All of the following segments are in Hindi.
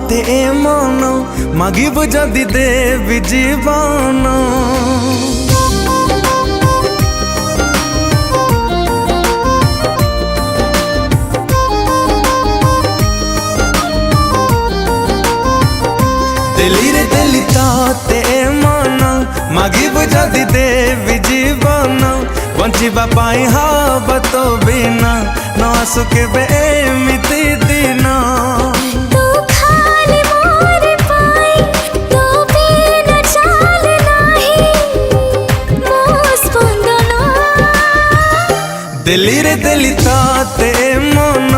ते मन मागिब जदि देवी जीवन। दिली रे दिली ते मन मागिब जदि देवी जीवन। बंचिबा पाई हब तो बिना न आसुके एमिति दिन। तू खाली मोर पाई तो बिना चाल नाही मो स्पंदन। दिली रे दिली ते मन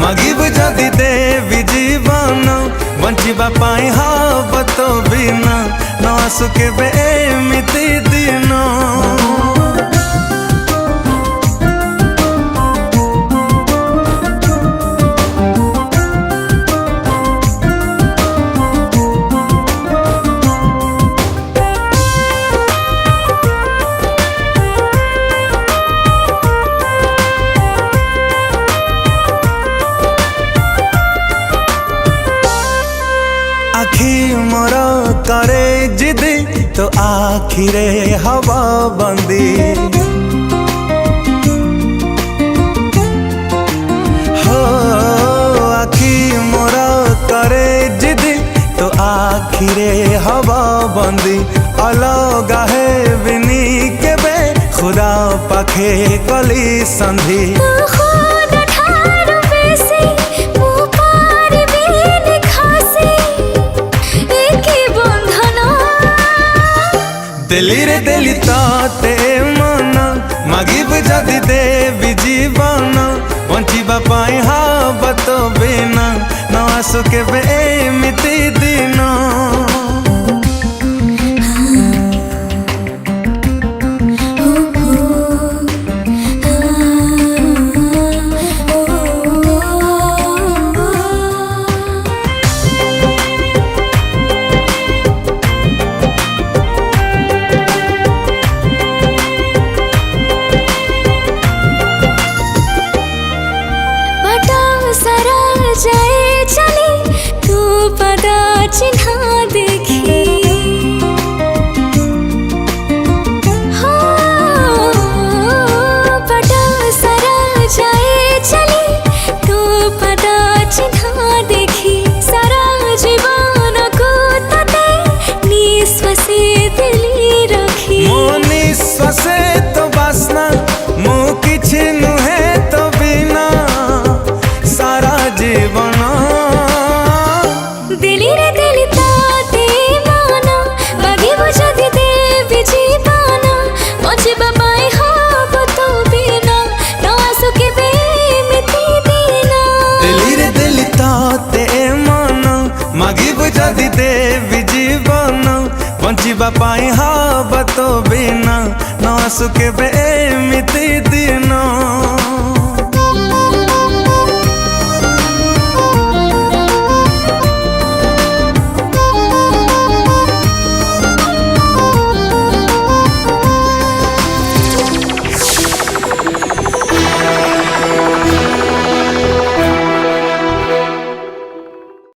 मागिब जदि देवी जीवन। बंचिबा पाई हब तो बिना न आसुके एमिति दिन। आखी मोर करे जिदी तो आखिरे हवा बंदी। हो आखी मोर करे जिदी तो आखिरे हवा बंदी। अलगा है बिनी केबे खुदा पाखे कली संधि। दिली रे दिली ते मन मागिब जदि देवी जीवन। बंचिबा पाई हब तो बिना न आसुके एमिति दिन। जाए चली तू पदा चिन्हा देखी। हो पदा सरा जाए चली तू पदा चिन्हा देखी। सारा जीवन को तते निश्वासे दिली रखी। मो निश्वासे तो बासना मो किछि नुहे तो बिना सारा जीवन। दिली रे दिली ते मन मागिब जदि देवी जीवन। बंचिबा पाई हब तो बिना न आसुके एमिति दिन। दिली रे दिली ते मन मागिब जदि देवी जीवन। बंचिबा पाई हब तो बिना न आसुके एमिति दिन।